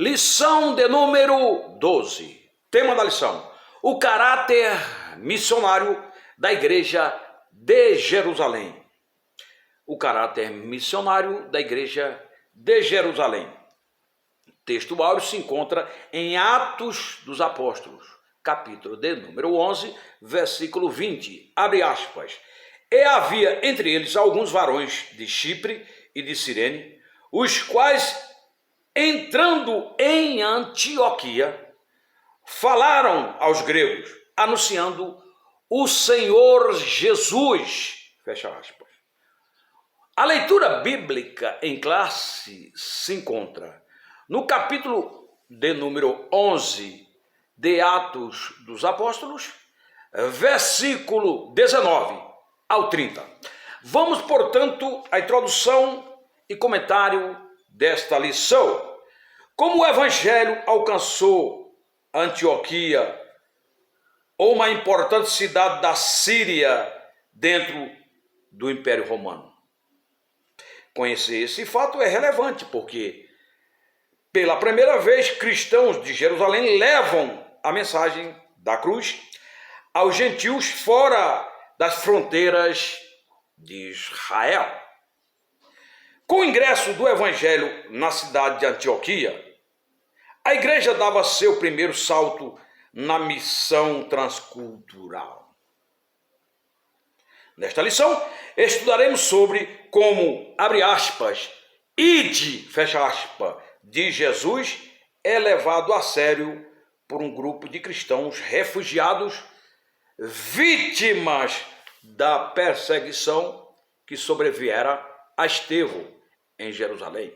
Lição de número 12. Tema da lição: o caráter missionário da Igreja de Jerusalém. O caráter missionário da Igreja de Jerusalém. O texto áureo se encontra em Atos dos Apóstolos, capítulo de número 11, versículo 20. Abre aspas. E havia entre eles alguns varões de Chipre e de Cirene, os quais, entrando em Antioquia, falaram aos gregos, anunciando o Senhor Jesus. Fecha aspas. A leitura bíblica em classe se encontra no capítulo de número 11 de Atos dos Apóstolos, versículo 19 ao 30. Vamos, portanto, à introdução e comentário desta lição. Como o Evangelho alcançou Antioquia, uma importante cidade da Síria dentro do Império Romano. Conhecer esse fato é relevante, porque pela primeira vez cristãos de Jerusalém levam a mensagem da cruz aos gentios fora das fronteiras de Israel. Com o ingresso do Evangelho na cidade de Antioquia, a igreja dava seu primeiro salto na missão transcultural. Nesta lição, estudaremos sobre como, abre aspas, ide, fecha aspas, de Jesus é levado a sério por um grupo de cristãos refugiados, vítimas da perseguição que sobreviera a Estevão em Jerusalém.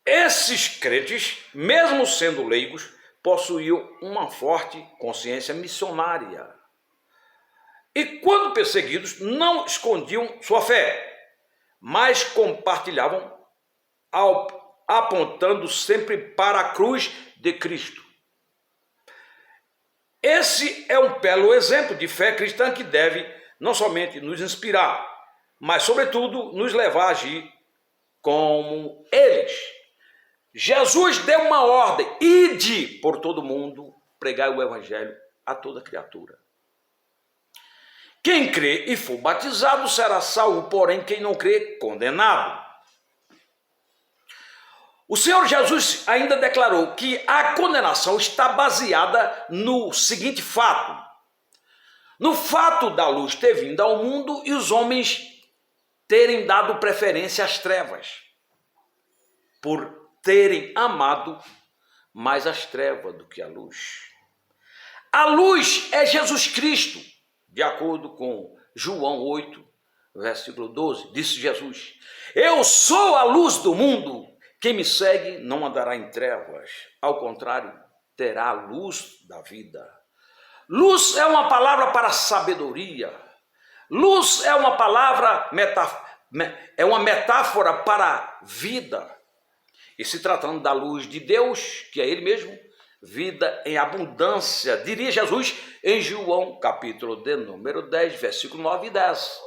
Esses crentes, mesmo sendo leigos, possuíam uma forte consciência missionária. E quando perseguidos, não escondiam sua fé, mas compartilhavam, apontando sempre para a cruz de Cristo. Esse é um belo exemplo de fé cristã que deve não somente nos inspirar, mas, sobretudo, nos levar a agir como eles. Jesus deu uma ordem: ide por todo mundo, pregai o evangelho a toda criatura. Quem crê e for batizado será salvo, porém quem não crê, condenado. O Senhor Jesus ainda declarou que a condenação está baseada no seguinte fato: no fato da luz ter vindo ao mundo e os homens terem dado preferência às trevas, por terem amado mais as trevas do que a luz. A luz é Jesus Cristo, de acordo com João 8, versículo 12, disse Jesus: eu sou a luz do mundo, quem me segue não andará em trevas, ao contrário, terá a luz da vida. Luz é uma palavra para sabedoria. Luz é uma palavra, é uma metáfora para vida. E se tratando da luz de Deus, que é Ele mesmo, vida em abundância, diria Jesus em João, capítulo de número 10, versículo 9 e 10.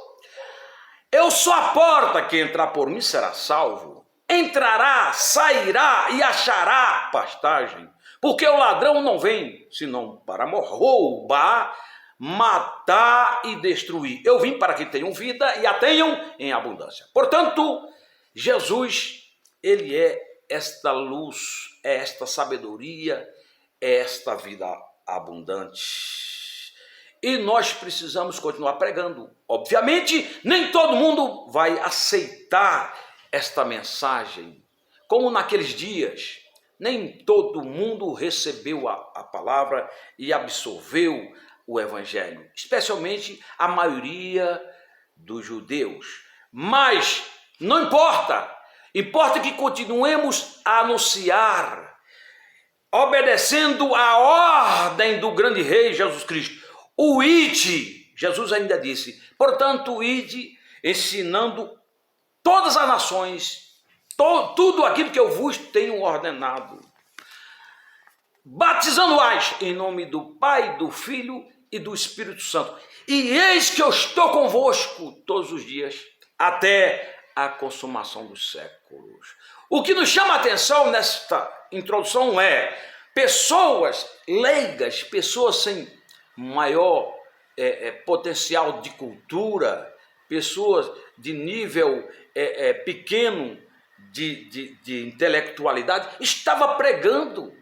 Eu sou a porta, que entrar por mim será salvo. Entrará, sairá e achará pastagem. Porque o ladrão não vem, senão para roubar, matar e destruir. Eu vim para que tenham vida e a tenham em abundância. Portanto, Jesus, Ele é esta luz, é esta sabedoria, é esta vida abundante. E nós precisamos continuar pregando. Obviamente, nem todo mundo vai aceitar esta mensagem. Como naqueles dias, nem todo mundo recebeu a palavra e absorveu o evangelho, especialmente a maioria dos judeus. Mas não importa. Importa que continuemos a anunciar, obedecendo a ordem do grande rei Jesus Cristo. O ide, Jesus ainda disse, portanto, ide, ensinando todas as nações, tudo aquilo que eu vos tenho ordenado, batizando-as em nome do Pai, do Filho e do Espírito Santo. E eis que eu estou convosco todos os dias, até a consumação dos séculos. O que nos chama a atenção nesta introdução é pessoas leigas, pessoas sem maior potencial de cultura, pessoas de nível pequeno de intelectualidade, estava pregando.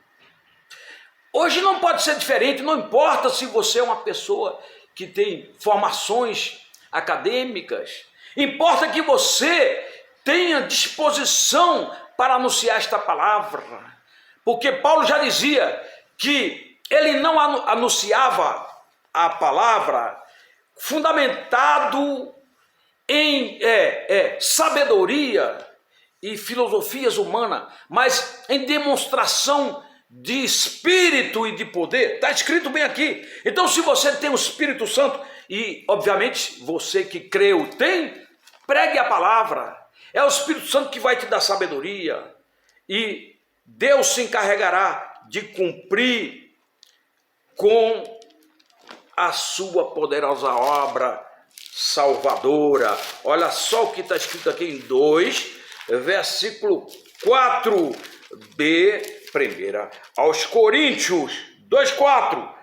Hoje não pode ser diferente, não importa se você é uma pessoa que tem formações acadêmicas, importa que você tenha disposição para anunciar esta palavra, porque Paulo já dizia que ele não anunciava a palavra fundamentado em sabedoria e filosofias humanas, mas em demonstração de espírito e de poder. Está escrito bem aqui. Então, se você tem o Espírito Santo, e obviamente você que creu tem, pregue a palavra. É o Espírito Santo que vai te dar sabedoria, e Deus se encarregará de cumprir com a sua poderosa obra salvadora. Olha só o que está escrito aqui em 2, versículo 4b, primeira aos Coríntios 2:4,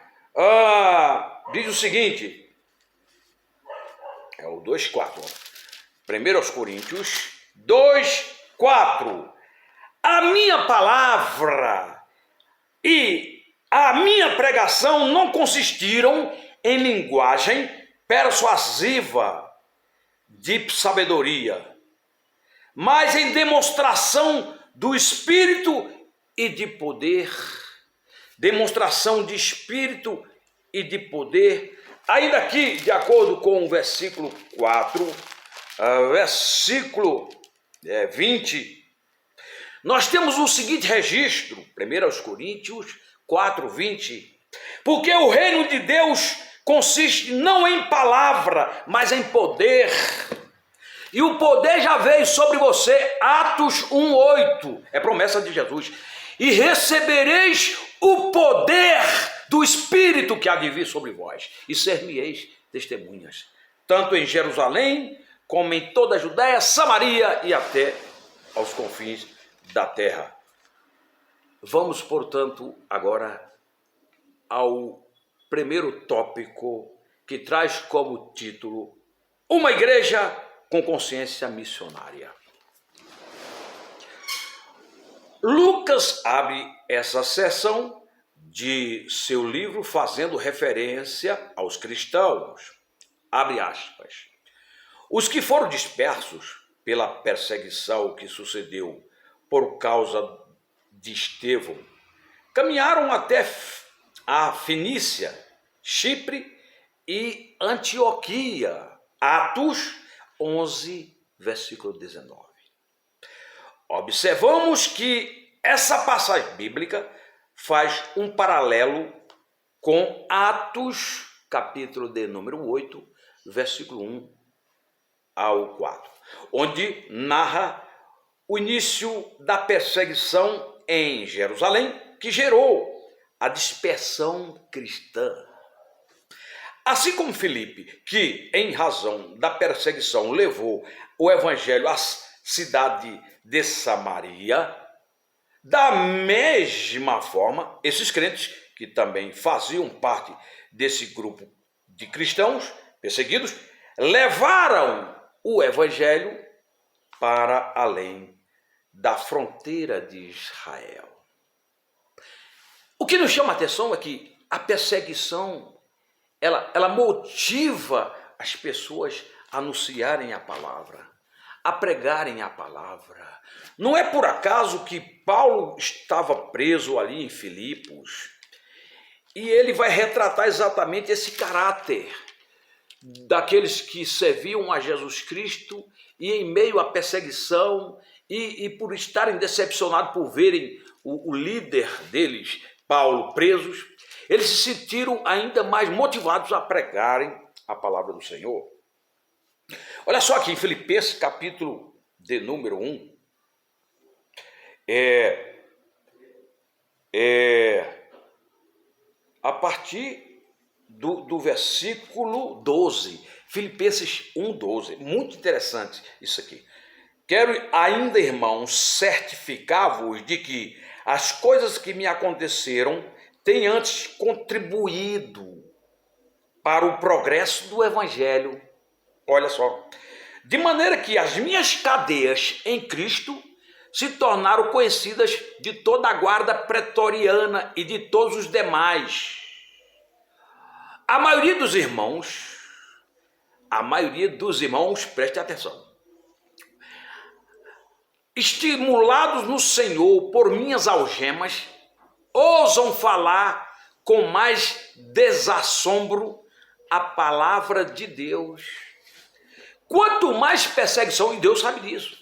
diz o seguinte, é o 2:4, primeiro aos Coríntios 2:4, a minha palavra e a minha pregação não consistiram em linguagem persuasiva de sabedoria, mas em demonstração do Espírito e de poder. Demonstração de Espírito e de poder. Ainda aqui, de acordo com o versículo 4, versículo 20, nós temos o seguinte registro, 1 Coríntios 4:20, porque o reino de Deus consiste não em palavra, mas em poder. E o poder já veio sobre você, Atos 1:8, é promessa de Jesus. E recebereis o poder do Espírito que há de vir sobre vós, e ser-me-eis testemunhas, tanto em Jerusalém, como em toda a Judéia, Samaria e até aos confins da terra. Vamos, portanto, agora ao primeiro tópico, que traz como título Uma Igreja com Consciência Missionária. Lucas abre essa seção de seu livro fazendo referência aos cristãos. Abre aspas. Os que foram dispersos pela perseguição que sucedeu por causa de Estevão caminharam até a Fenícia, Chipre e Antioquia. Atos 11, versículo 19. Observamos que essa passagem bíblica faz um paralelo com Atos, capítulo de número 8, versículo 1 ao 4, onde narra o início da perseguição em Jerusalém, que gerou a dispersão cristã. Assim como Filipe, que em razão da perseguição levou o evangelho à cidade de Samaria, da mesma forma, esses crentes que também faziam parte desse grupo de cristãos perseguidos, levaram o evangelho para além da fronteira de Israel. O que nos chama a atenção é que a perseguição ela motiva as pessoas a anunciarem a palavra, a pregarem a palavra. Não é por acaso que Paulo estava preso ali em Filipos, e ele vai retratar exatamente esse caráter daqueles que serviam a Jesus Cristo e em meio à perseguição e por estarem decepcionados por verem o líder deles, Paulo, presos, eles se sentiram ainda mais motivados a pregarem a palavra do Senhor. Olha só aqui em Filipenses, capítulo de número 1, a partir do versículo 12, Filipenses 1:12, muito interessante isso aqui. Quero ainda, irmãos, certificar-vos de que as coisas que me aconteceram têm antes contribuído para o progresso do Evangelho. Olha só. De maneira que as minhas cadeias em Cristo se tornaram conhecidas de toda a guarda pretoriana e de todos os demais. A maioria dos irmãos, preste atenção, estimulados no Senhor por minhas algemas, ousam falar com mais desassombro a palavra de Deus. Quanto mais perseguição, e Deus sabe disso,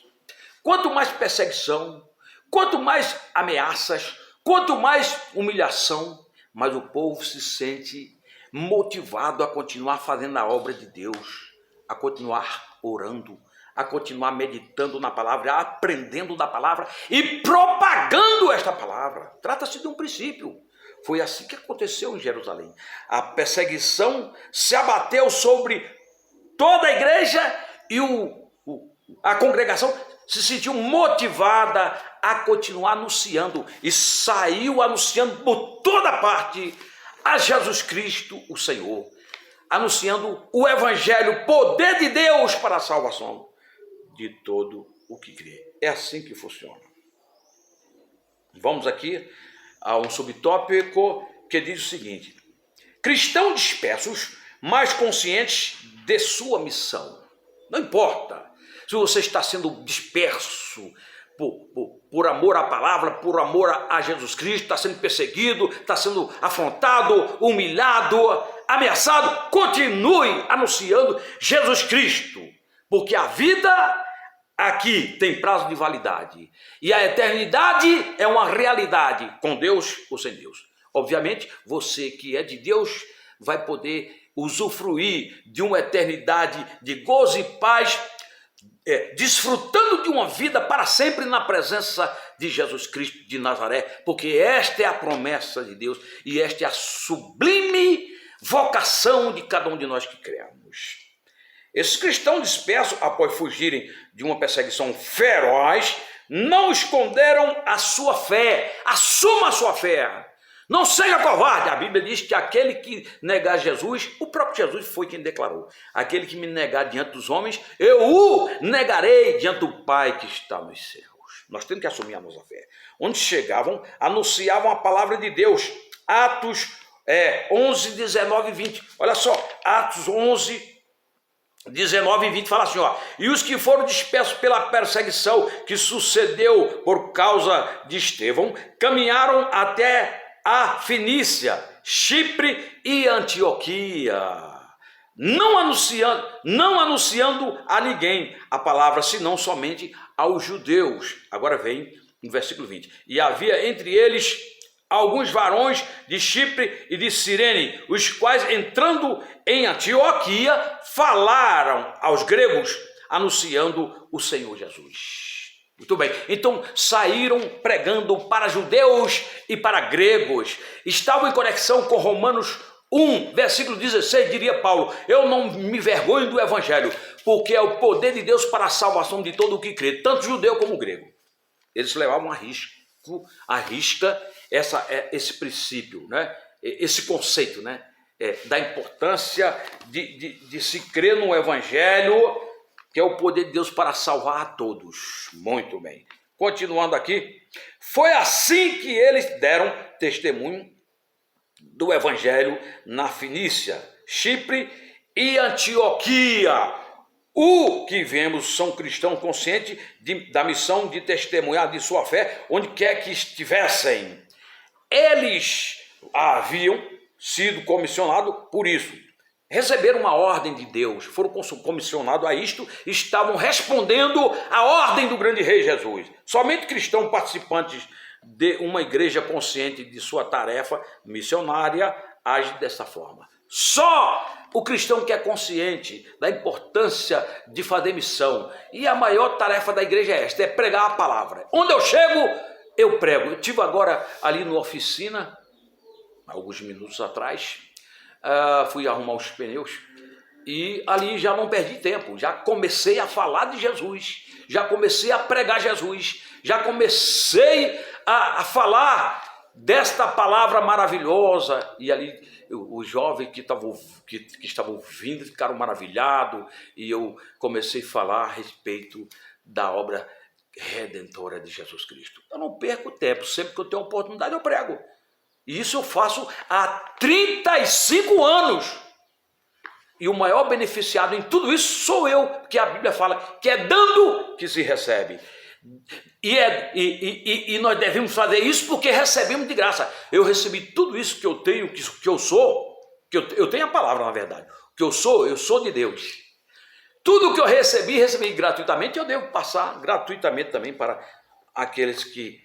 quanto mais perseguição, quanto mais ameaças, quanto mais humilhação, mais o povo se sente motivado a continuar fazendo a obra de Deus, a continuar orando, a continuar meditando na palavra, aprendendo da palavra e propagando esta palavra. Trata-se de um princípio. Foi assim que aconteceu em Jerusalém. A perseguição se abateu sobre toda a igreja e a congregação se sentiu motivada a continuar anunciando e saiu anunciando por toda parte a Jesus Cristo, o Senhor, anunciando o Evangelho, poder de Deus para a salvação de todo o que crê. É assim que funciona. Vamos aqui a um subtópico que diz o seguinte: cristãos dispersos, mas conscientes de sua missão. Não importa se você está sendo disperso por amor à palavra, por amor a Jesus Cristo, está sendo perseguido, está sendo afrontado, humilhado, ameaçado, continue anunciando Jesus Cristo, porque a vida aqui tem prazo de validade e a eternidade é uma realidade, com Deus ou sem Deus. Obviamente, você que é de Deus vai poder usufruir de uma eternidade de gozo e paz, desfrutando de uma vida para sempre na presença de Jesus Cristo de Nazaré, porque esta é a promessa de Deus e esta é a sublime vocação de cada um de nós que cremos. Esses cristãos dispersos, após fugirem de uma perseguição feroz, não esconderam a sua fé. Assuma a sua fé. Não seja covarde. A Bíblia diz que aquele que negar Jesus, o próprio Jesus foi quem declarou: aquele que me negar diante dos homens, eu o negarei diante do Pai que está nos céus. Nós temos que assumir a nossa fé. Onde chegavam, anunciavam a palavra de Deus. Atos 11, 19 e 20. Olha só, Atos 11, 19 e 20 fala assim, ó: e os que foram dispersos pela perseguição que sucedeu por causa de Estevão, caminharam até a Fenícia, Chipre e Antioquia, não anunciando a ninguém a palavra, senão somente aos judeus. Agora vem no versículo 20. E havia entre eles alguns varões de Chipre e de Cirene, os quais, entrando em Antioquia, falaram aos gregos, anunciando o Senhor Jesus. Muito bem, então saíram pregando para judeus e para gregos, estavam em conexão com Romanos 1, versículo 16, diria Paulo: eu não me vergonho do Evangelho, porque é o poder de Deus para a salvação de todo o que crê, tanto judeu como grego. Eles levavam à risca esse princípio, né? Esse conceito, né? Da importância de se crer no Evangelho, que é o poder de Deus para salvar a todos. Muito bem. Continuando aqui, foi assim que eles deram testemunho do Evangelho na Fenícia, Chipre e Antioquia. O que vemos são cristãos conscientes da missão de testemunhar de sua fé onde quer que estivessem. Eles haviam sido comissionados por isso. Receberam uma ordem de Deus, foram comissionados a isto, estavam respondendo à ordem do grande rei Jesus. Somente cristãos participantes de uma igreja consciente de sua tarefa missionária age dessa forma. Só o cristão que é consciente da importância de fazer missão. E a maior tarefa da igreja é esta, é pregar a palavra. Onde eu chego, eu prego. Eu estive agora ali na oficina, alguns minutos atrás, fui arrumar os pneus e ali já não perdi tempo, já comecei a falar de Jesus, já comecei a pregar Jesus, já comecei a falar desta palavra maravilhosa. E ali os jovens que estavam ouvindo ficaram maravilhados, e eu comecei a falar a respeito da obra redentora de Jesus Cristo. Eu não perco tempo, sempre que eu tenho oportunidade eu prego. E isso eu faço há 35 anos. E o maior beneficiado em tudo isso sou eu, porque a Bíblia fala que é dando que se recebe. E nós devemos fazer isso porque recebemos de graça. Eu recebi tudo isso que eu tenho, que eu sou, eu tenho a palavra na verdade. O que eu sou de Deus. Tudo que eu recebi gratuitamente, eu devo passar gratuitamente também para aqueles que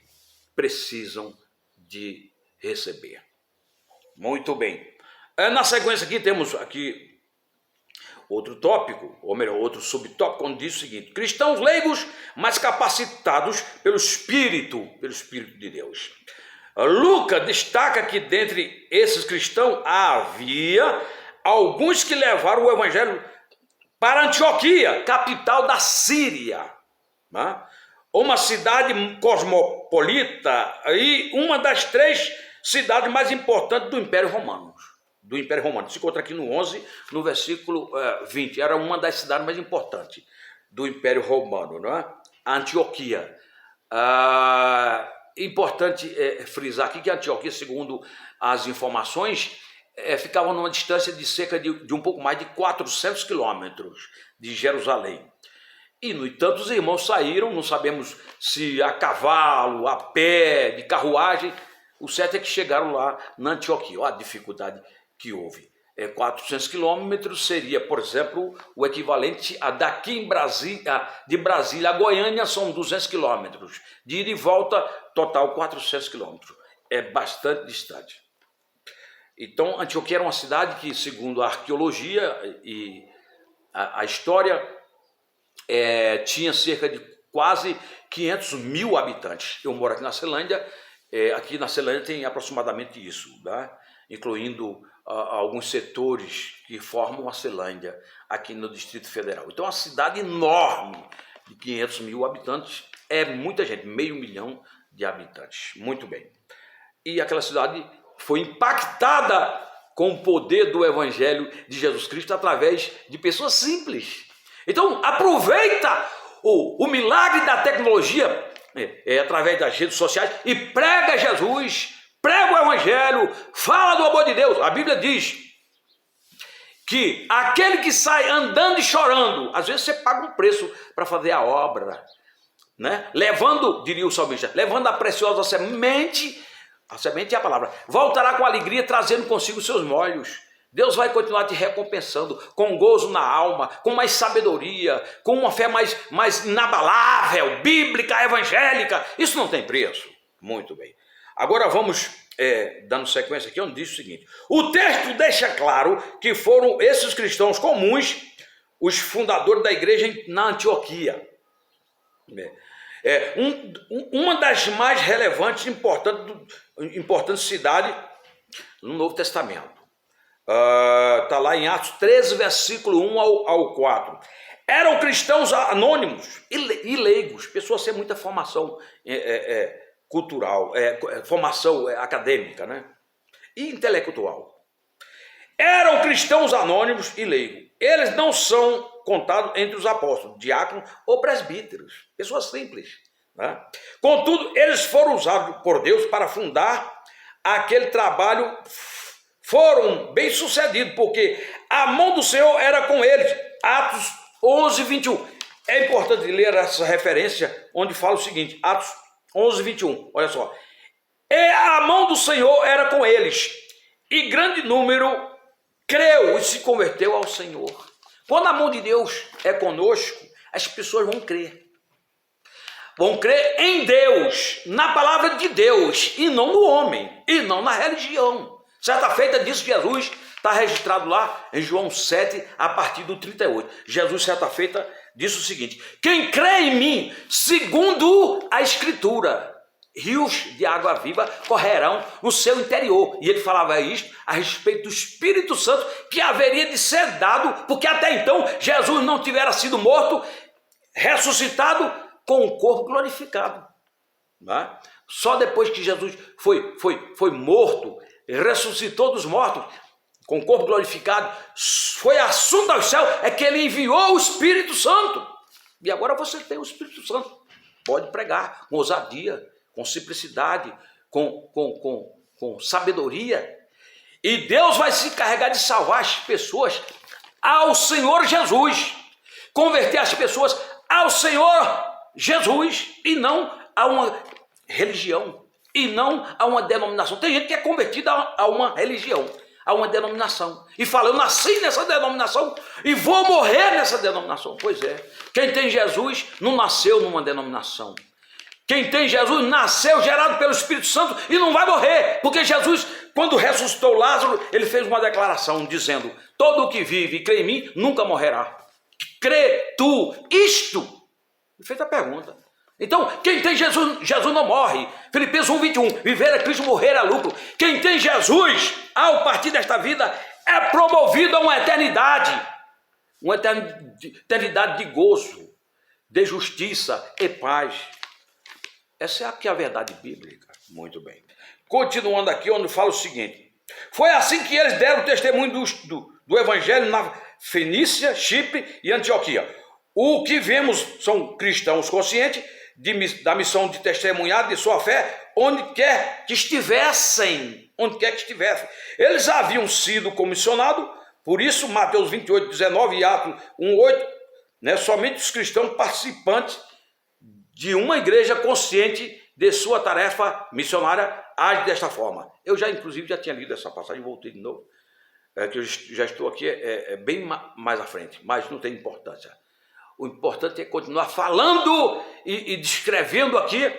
precisam de receber. Muito bem. Na sequência aqui temos aqui outro tópico, ou melhor, outro subtópico, onde diz o seguinte: cristãos leigos, mas capacitados pelo Espírito de Deus. Lucas destaca que dentre esses cristãos havia alguns que levaram o evangelho para Antioquia, capital da Síria, né? Uma cidade cosmopolita e uma das 3 cidades mais importantes do Império Romano. Se encontra aqui no 11, no versículo 20. Era uma das cidades mais importantes do Império Romano, não é? Antioquia. Importante frisar aqui que Antioquia, segundo as informações, ficava numa distância de cerca de um pouco mais de 400 quilômetros de Jerusalém. E, no entanto, os irmãos saíram, não sabemos se a cavalo, a pé, de carruagem. O certo é que chegaram lá na Antioquia. Olha a dificuldade que houve. 400 quilômetros seria, por exemplo, o equivalente a daqui de Brasília a Goiânia são 200 quilômetros. De ida e volta, total 400 quilômetros. É bastante distante. Então, Antioquia era uma cidade que, segundo a arqueologia e a história, tinha cerca de quase 500 mil habitantes. Eu moro aqui na Ceilândia. Aqui na Ceilândia tem aproximadamente isso, né? Incluindo alguns setores que formam a Ceilândia aqui no Distrito Federal. Então, é uma cidade enorme de 500 mil habitantes. É muita gente, 500 mil de habitantes. Muito bem. E aquela cidade foi impactada com o poder do Evangelho de Jesus Cristo através de pessoas simples. Então, aproveita o milagre da tecnologia através das redes sociais e prega Jesus, prega o Evangelho, fala do amor de Deus. A Bíblia diz que aquele que sai andando e chorando, às vezes você paga um preço para fazer a obra, né? Levando, diria o salmista, levando a preciosa semente, a semente é a palavra, voltará com alegria, trazendo consigo seus molhos. Deus vai continuar te recompensando com gozo na alma, com mais sabedoria, com uma fé mais inabalável, bíblica, evangélica. Isso não tem preço. Muito bem. Agora vamos dando sequência aqui, onde diz o seguinte: o texto deixa claro que foram esses cristãos comuns os fundadores da igreja na Antioquia. Uma das mais relevantes e importantes cidades no Novo Testamento. Está lá em Atos 13, versículo 1 ao 4. Eram cristãos anônimos e leigos, pessoas sem muita formação cultural, formação acadêmica, né? E intelectual. Eram cristãos anônimos e leigos. Eles não são contados entre os apóstolos, diáconos ou presbíteros, pessoas simples, né? Contudo, eles foram usados por Deus para fundar aquele trabalho. Foram bem-sucedidos, porque a mão do Senhor era com eles. Atos 11, 21. É importante ler essa referência, onde fala o seguinte, Atos 11, 21. Olha só. E a mão do Senhor era com eles, e grande número creu e se converteu ao Senhor. Quando a mão de Deus é conosco, as pessoas vão crer. Vão crer em Deus, na palavra de Deus, e não no homem, e não na religião. Certa feita, disse Jesus, está registrado lá em João 7, a partir do 38. Jesus, certa feita, disse o seguinte: quem crê em mim, segundo a Escritura, rios de água viva correrão no seu interior. E ele falava isto a respeito do Espírito Santo, que haveria de ser dado, porque até então Jesus não tivera sido morto, ressuscitado com o corpo glorificado. Né? Só depois que Jesus foi morto, ressuscitou dos mortos, com o corpo glorificado, foi assunto ao céu, é que ele enviou o Espírito Santo. E agora você tem o Espírito Santo. Pode pregar com ousadia, com simplicidade, com sabedoria. E Deus vai se encarregar de salvar as pessoas ao Senhor Jesus. Converter as pessoas ao Senhor Jesus e não a uma religião, e não a uma denominação. Tem gente que é convertida a uma religião, a uma denominação, e fala, eu nasci nessa denominação e vou morrer nessa denominação. Pois é, quem tem Jesus não nasceu numa denominação. Quem tem Jesus nasceu gerado pelo Espírito Santo e não vai morrer, porque Jesus, quando ressuscitou Lázaro, ele fez uma declaração dizendo, todo o que vive e crê em mim nunca morrerá. Crê tu isto? Ele fez a pergunta. Então, quem tem Jesus, Jesus não morre. Filipenses 1:21, viver é Cristo, morrer é lucro. Quem tem Jesus, ao partir desta vida, é promovido a uma eternidade de gozo, de justiça e paz. Essa é aqui a verdade bíblica. Muito bem. Continuando aqui, onde fala o seguinte, foi assim que eles deram testemunho do evangelho na Fenícia, Chipre e Antioquia. O que vemos são cristãos conscientes da missão de testemunhar de sua fé onde quer que estivessem. Eles haviam sido comissionados, por isso Mateus 28:19 e Atos 1:8, né, somente os cristãos participantes de uma igreja consciente de sua tarefa missionária agem desta forma. Eu inclusive já tinha lido essa passagem, voltei de novo, que eu já estou aqui bem mais à frente, mas não tem importância. O importante é continuar falando e descrevendo aqui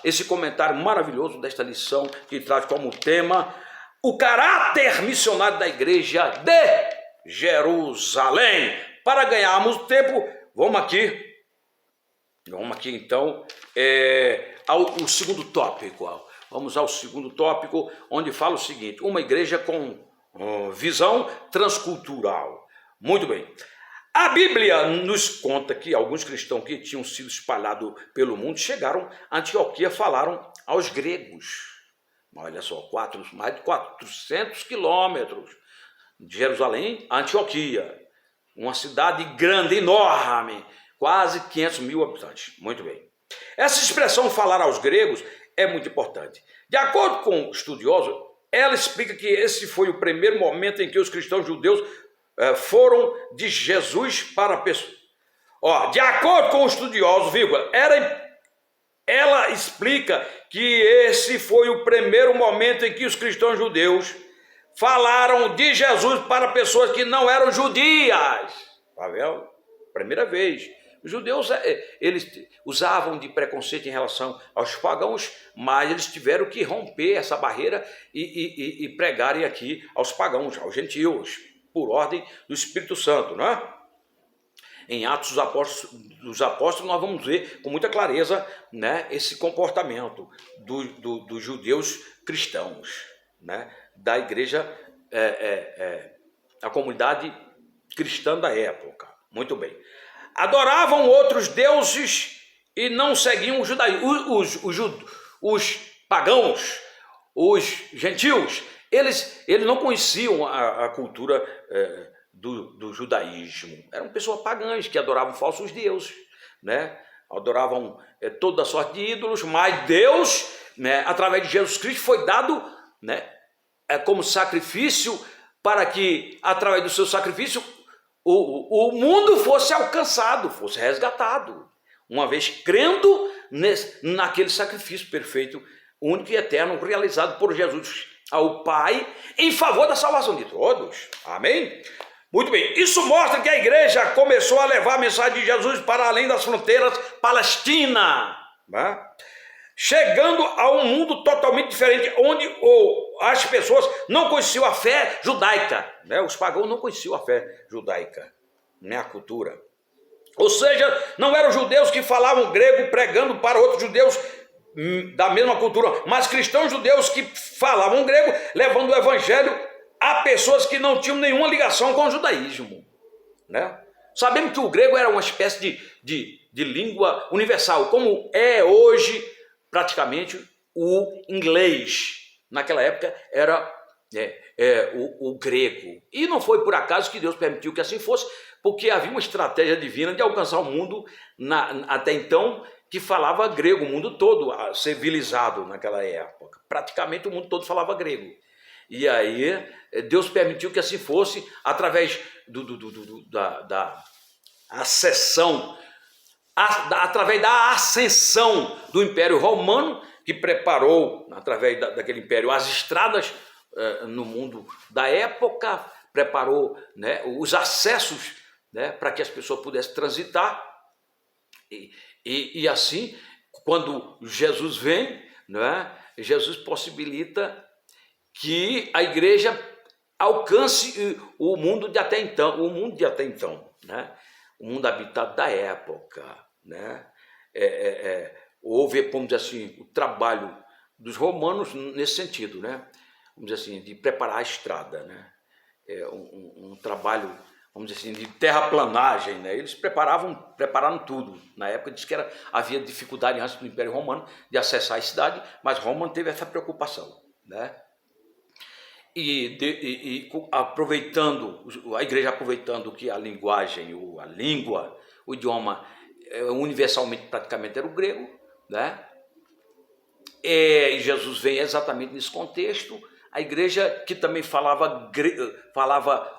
esse comentário maravilhoso desta lição que traz como tema o caráter missionário da igreja de Jerusalém. Para ganharmos tempo, vamos aqui então ao segundo tópico. Vamos ao segundo tópico, onde fala o seguinte, uma igreja com visão transcultural. Muito bem. A Bíblia nos conta que alguns cristãos que tinham sido espalhados pelo mundo chegaram a Antioquia, falaram aos gregos. Olha só, mais de 400 quilômetros de Jerusalém a Antioquia. Uma cidade grande, enorme, quase 500 mil habitantes. Muito bem. Essa expressão falar aos gregos é muito importante. De acordo com estudiosos, ela explica que esse foi o primeiro momento em que os cristãos judeus foram de Jesus para a pessoa. De acordo com os estudiosos, ela explica que esse foi o primeiro momento em que os cristãos judeus falaram de Jesus para pessoas que não eram judias. Tá vendo? Primeira vez. Os judeus, eles usavam de preconceito em relação aos pagãos, mas eles tiveram que romper essa barreira e pregarem aqui aos pagãos, aos gentios, por ordem do Espírito Santo, não é? Em Atos dos Apóstolos nós vamos ver com muita clareza, né, esse comportamento dos judeus cristãos, né, da igreja, a comunidade cristã da época. Muito bem. Adoravam outros deuses e não seguiam o judaísmo. Os pagãos, os gentios, eles não conheciam a cultura do judaísmo. Eram pessoas pagãs que adoravam falsos deuses, né? Adoravam toda sorte de ídolos, mas Deus, né, através de Jesus Cristo, foi dado, né, como sacrifício para que, através do seu sacrifício, o mundo fosse alcançado, fosse resgatado, uma vez crendo naquele sacrifício perfeito, único e eterno, realizado por Jesus ao Pai, em favor da salvação de todos. Amém? Muito bem, isso mostra que a igreja começou a levar a mensagem de Jesus para além das fronteiras palestinas, né? Chegando a um mundo totalmente diferente, onde as pessoas não conheciam a fé judaica, né? Os pagãos não conheciam a fé judaica, né? A cultura. Ou seja, não eram judeus que falavam grego pregando para outros judeus da mesma cultura, mas cristãos judeus que falavam grego, levando o evangelho a pessoas que não tinham nenhuma ligação com o judaísmo, né? Sabemos que o grego era uma espécie de língua universal, como é hoje praticamente o inglês. Naquela época era o grego. E não foi por acaso que Deus permitiu que assim fosse, porque havia uma estratégia divina de alcançar o mundo até então que falava grego, o mundo todo civilizado naquela época. Praticamente o mundo todo falava grego. E aí Deus permitiu que assim fosse através da acessão, através da ascensão do Império Romano, que preparou, através daquele império, as estradas no mundo da época, preparou, né, os acessos, né, para que as pessoas pudessem transitar. E assim, quando Jesus vem, né, Jesus possibilita que a igreja alcance o mundo de até então, né? O mundo habitado da época, né? Houve, vamos dizer assim, o trabalho dos romanos nesse sentido, né? Vamos dizer assim, de preparar a estrada, né? Um trabalho, vamos dizer assim, de terraplanagem, né? Eles prepararam tudo. Na época diz que havia dificuldade antes do Império Romano de acessar a cidade, mas Roma teve essa preocupação, né? E aproveitando, a igreja aproveitando que a linguagem, a língua, o idioma universalmente praticamente era o grego, né? E Jesus vem exatamente nesse contexto. A igreja, que também falava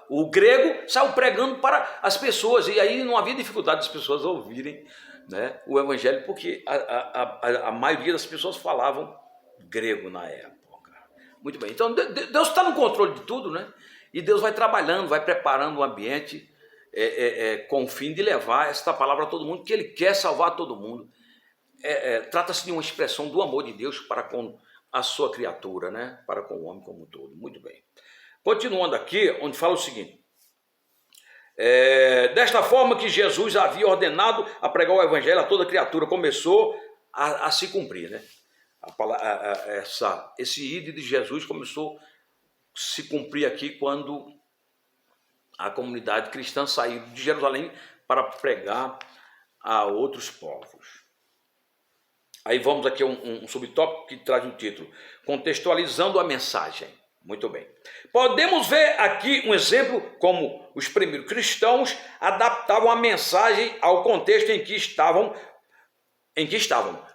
o grego, saiu pregando para as pessoas, e aí não havia dificuldade das pessoas ouvirem, né, o evangelho, porque a maioria das pessoas falavam grego na época. Muito bem, então Deus está no controle de tudo, né? E Deus vai trabalhando, vai preparando o ambiente com o fim de levar esta palavra a todo mundo, que Ele quer salvar todo mundo. Trata-se de uma expressão do amor de Deus para com a sua criatura, né? Para com o homem como um todo. Muito bem. Continuando aqui, onde fala o seguinte: desta forma que Jesus havia ordenado a pregar o evangelho a toda criatura, começou a se cumprir, né? Esse ídolo de Jesus começou a se cumprir aqui quando a comunidade cristã saiu de Jerusalém para pregar a outros povos. Aí vamos aqui a um subtópico que traz um título: contextualizando a mensagem. Muito bem. Podemos ver aqui um exemplo como os primeiros cristãos adaptavam a mensagem ao contexto em que estavam.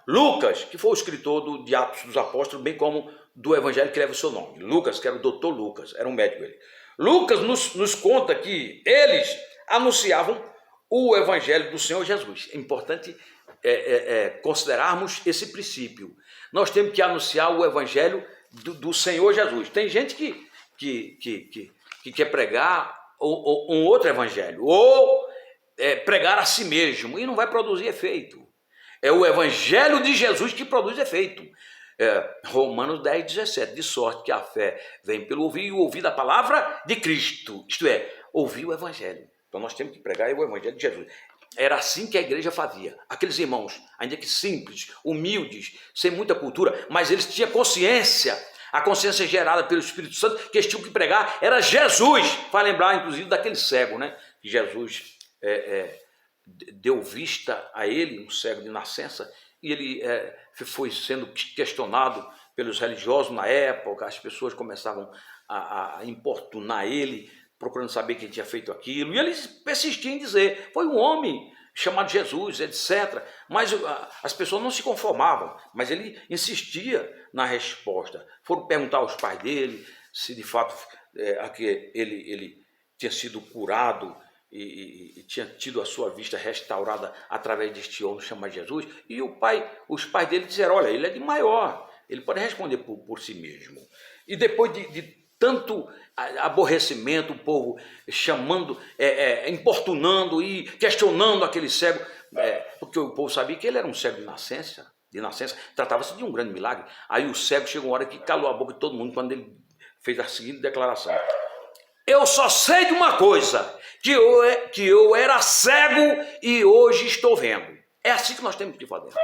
Lucas, que foi o escritor de Atos dos Apóstolos, bem como do evangelho que leva o seu nome. Lucas, que era o doutor Lucas, era um médico ele. Lucas nos conta que eles anunciavam o evangelho do Senhor Jesus. É importante considerarmos esse princípio. Nós temos que anunciar o evangelho do Senhor Jesus. Tem gente que quer pregar um outro evangelho, ou pregar a si mesmo, e não vai produzir efeito. É o evangelho de Jesus que produz efeito. Romanos 10:17, de sorte que a fé vem pelo ouvir, e o ouvir da palavra de Cristo, isto é, ouvir o evangelho. Então nós temos que pregar o evangelho de Jesus. Era assim que a igreja fazia. Aqueles irmãos, ainda que simples, humildes, sem muita cultura, mas eles tinham consciência, a consciência gerada pelo Espírito Santo, que eles tinham que pregar era Jesus. Vai lembrar, inclusive, daquele cego, né? Que Jesus deu vista a ele, um cego de nascença, e ele foi sendo questionado pelos religiosos na época. As pessoas começavam a importunar ele, procurando saber quem tinha feito aquilo, e ele persistia em dizer: foi um homem chamado Jesus, etc. Mas as pessoas não se conformavam, mas ele insistia na resposta. Foram perguntar aos pais dele se de fato ele tinha sido curado e tinha tido a sua vista restaurada através deste homem chamado Jesus, e os pais dele disseram: olha, ele é de maior, ele pode responder por si mesmo. E depois de tanto aborrecimento, o povo chamando, importunando e questionando aquele cego, porque o povo sabia que ele era um cego de nascença, tratava-se de um grande milagre. Aí o cego chegou uma hora que calou a boca de todo mundo quando ele fez a seguinte declaração: eu só sei de uma coisa, que eu era cego e hoje estou vendo. É assim que nós temos que fazer.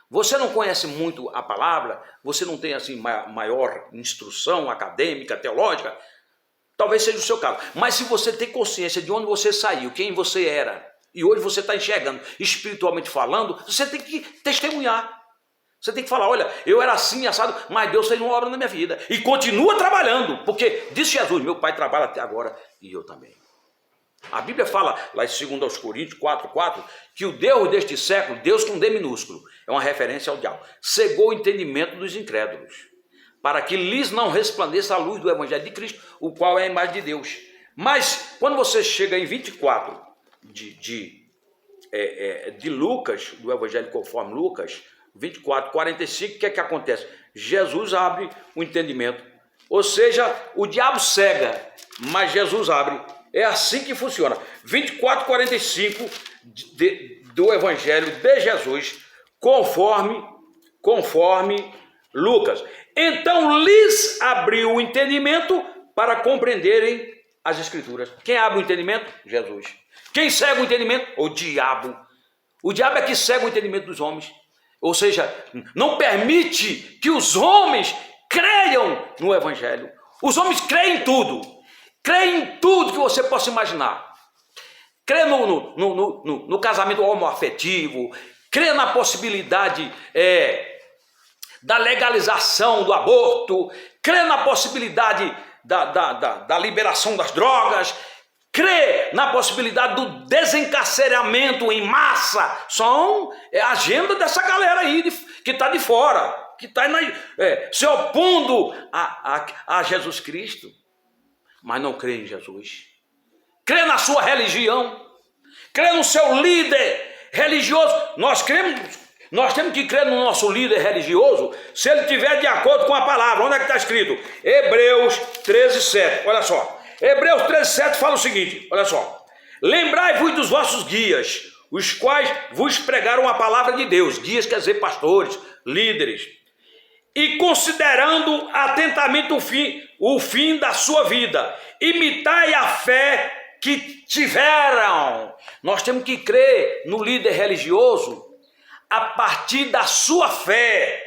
Você não conhece muito a palavra, você não tem assim maior instrução acadêmica, teológica, Talvez seja o seu caso. Mas se você tem consciência de onde você saiu, quem você era, e hoje você está enxergando, espiritualmente falando, você tem que testemunhar. Você tem que falar, olha, eu era assim, assado, mas Deus fez uma obra na minha vida. E continua trabalhando, porque disse Jesus, meu pai trabalha até agora e eu também. A Bíblia fala, lá em 2 Coríntios 4:4, que o Deus deste século, Deus com D minúsculo, é uma referência ao diabo, cegou o entendimento dos incrédulos, para que lhes não resplandeça a luz do Evangelho de Cristo, o qual é a imagem de Deus. Mas, quando você chega em 24 de Lucas, do Evangelho conforme Lucas, 24:45, o que é que acontece? Jesus abre o entendimento. Ou seja, o diabo cega, mas Jesus abre. É assim que funciona. 24:45 do Evangelho de Jesus, conforme Lucas. Então lhes abriu o entendimento para compreenderem as Escrituras. Quem abre o entendimento? Jesus. Quem cega o entendimento? O diabo. O diabo é que cega o entendimento dos homens. Ou seja, não permite que os homens creiam no Evangelho. Os homens creem em tudo. Creem em tudo que você possa imaginar. Crê no casamento homoafetivo. Crê na possibilidade da legalização do aborto. Crê na possibilidade da liberação das drogas. Crê na possibilidade do desencarceramento em massa. São a agenda dessa galera aí que está de fora, que está se opondo a Jesus Cristo, mas não crê em Jesus. Crê na sua religião, crê no seu líder religioso. Nós temos que crer no nosso líder religioso se ele estiver de acordo com a palavra. Onde é que está escrito? Hebreus 13:7. Olha só. Hebreus 13:7 fala o seguinte, olha só. Lembrai-vos dos vossos guias, os quais vos pregaram a palavra de Deus. Guias quer dizer pastores, líderes. E considerando atentamente o fim da sua vida, imitai a fé que tiveram. Nós temos que crer no líder religioso a partir da sua fé.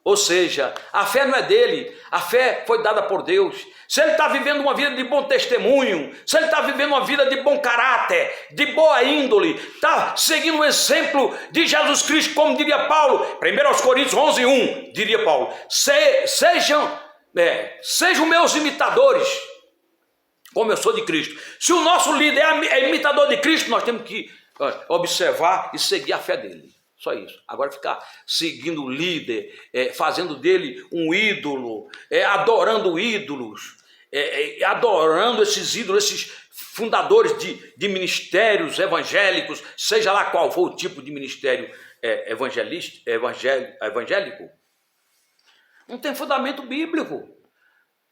Ou seja, a fé não é dele, a fé foi dada por Deus. Se ele está vivendo uma vida de bom testemunho, se ele está vivendo uma vida de bom caráter, de boa índole, está seguindo o exemplo de Jesus Cristo, como diria Paulo, 1 Coríntios 11:1, diria Paulo, sejam meus imitadores, como eu sou de Cristo. Se o nosso líder é imitador de Cristo, nós temos que observar e seguir a fé dele. Só isso. Agora ficar seguindo o líder, fazendo dele um ídolo, adorando ídolos, adorando esses ídolos, esses fundadores de ministérios evangélicos, seja lá qual for o tipo de ministério evangélico, não tem fundamento bíblico.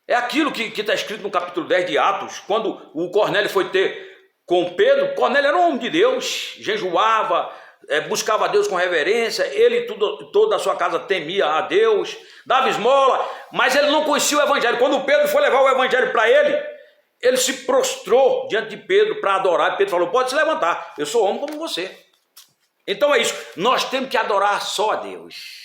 É aquilo que está escrito no capítulo 10 de Atos, quando o Cornélio foi ter com Pedro. Cornélio era um homem de Deus, jejuava, buscava a Deus com reverência, ele e toda a sua casa temia a Deus, dava esmola, mas ele não conhecia o Evangelho. Quando Pedro foi levar o Evangelho para ele se prostrou diante de Pedro para adorar. Pedro falou, pode se levantar, eu sou homem como você. Então é isso, nós temos que adorar só a Deus.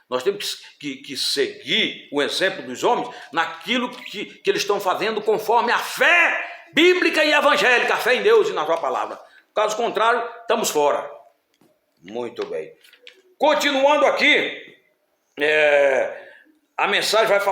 Nós temos que seguir o exemplo dos homens naquilo que eles estão fazendo conforme a fé bíblica e evangélica, a fé em Deus e na sua palavra. Caso contrário, estamos fora. Muito bem. Continuando aqui, a mensagem vai falar